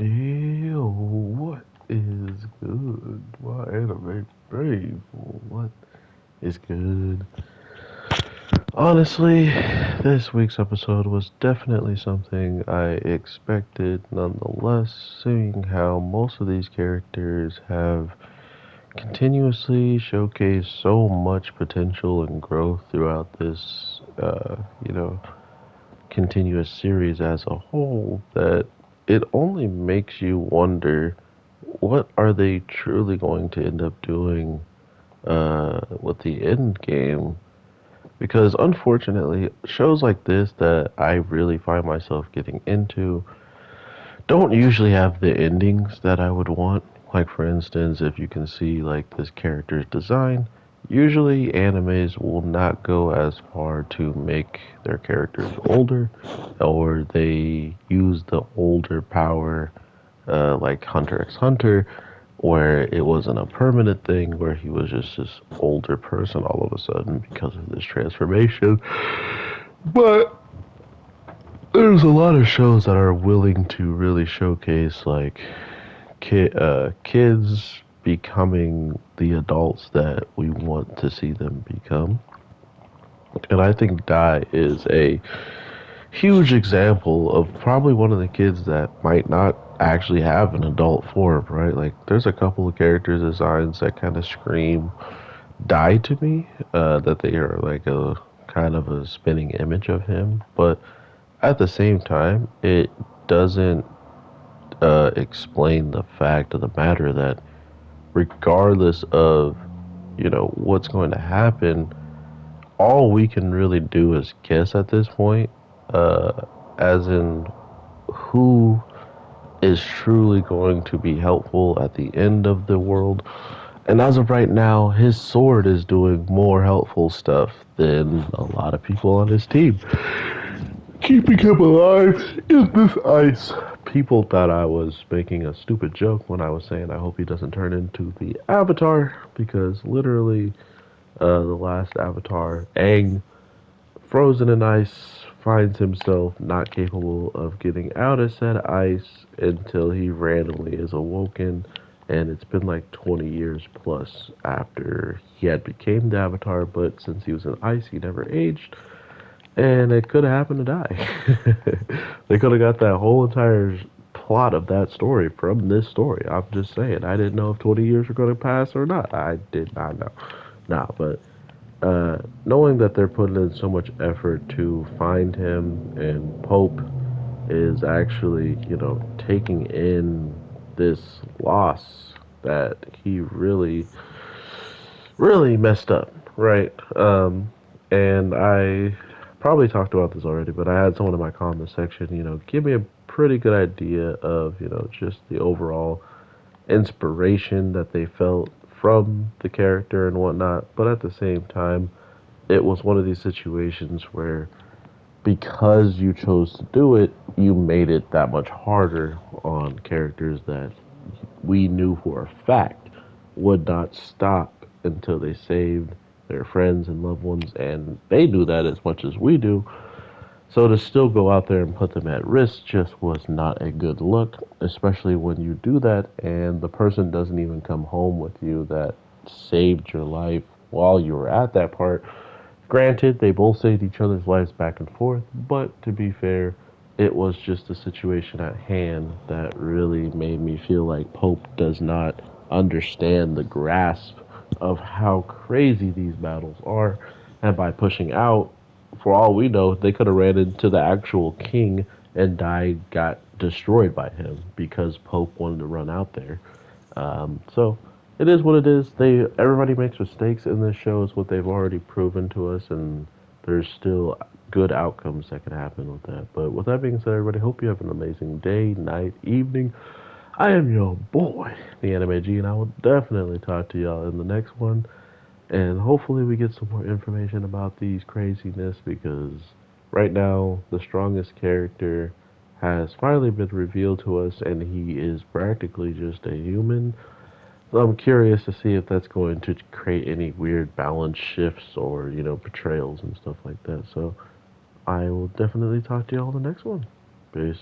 Ew, what is good? My anime brave. What is good? Honestly, this week's episode was definitely something I expected nonetheless, seeing how most of these characters have continuously showcased so much potential and growth throughout this, continuous series as a whole that it only makes you wonder what are they truly going to end up doing with the end game? Because unfortunately, shows like this that I really find myself getting into don't usually have the endings that I would want. Like for instance, if you can see like this character's design, usually animes will not go as far to make their characters older, or they use the older power, like Hunter x Hunter, where it wasn't a permanent thing, where he was just this older person all of a sudden because of this transformation. But there's a lot of shows that are willing to really showcase like kids becoming the adults that we want to see them become. And I think Dai is a huge example of probably one of the kids that might not actually have an adult form, right? Like, there's a couple of character designs that kind of scream die to me, that they are like a kind of a spinning image of him. But at the same time, it doesn't explain the fact of the matter that regardless of, what's going to happen, all we can really do is guess at this point, as in who is truly going to be helpful at the end of the world. And as of right now, his sword is doing more helpful stuff than a lot of people on his team. Keeping him alive in this ice. People thought I was making a stupid joke when I was saying I hope he doesn't turn into the Avatar, because literally, the last Avatar, Aang, frozen in ice, finds himself not capable of getting out of said ice until he randomly is awoken, and it's been like 20 years plus after he had became the Avatar, but since he was in ice, he never aged, and it could have happened to die. They could have got that whole entire plot of that story from this story. I'm just saying, I didn't know if 20 years were going to pass or not. I did not know. Nah, but knowing that they're putting in so much effort to find him, and Pope is actually, taking in this loss that he really, really messed up, right? And I probably talked about this already, but I had someone in my comment section, give me a pretty good idea of, just the overall inspiration that they felt from the character and whatnot. But at the same time, it was one of these situations where because you chose to do it, you made it that much harder on characters that we knew for a fact would not stop until they saved their friends and loved ones, and they knew that as much as we do. So to still go out there and put them at risk just was not a good look, especially when you do that and the person doesn't even come home with you that saved your life while you were at that part. Granted, they both saved each other's lives back and forth, but to be fair, it was just the situation at hand that really made me feel like Pope does not understand the grasp of how crazy these battles are. And by pushing out, for all we know, they could have ran into the actual king and died, got destroyed by him because Pope wanted to run out there. So it is what it is. Everybody makes mistakes in this show. Is what they've already proven to us, and there's still good outcomes that can happen with that. But with that being said, everybody, hope you have an amazing day, night, evening. I am your boy, the Anime G, and I will definitely talk to y'all in the next one. And hopefully, we get some more information about these craziness, because right now, the strongest character has finally been revealed to us, and he is practically just a human. So I'm curious to see if that's going to create any weird balance shifts or, betrayals and stuff like that. So I will definitely talk to y'all on the next one. Peace.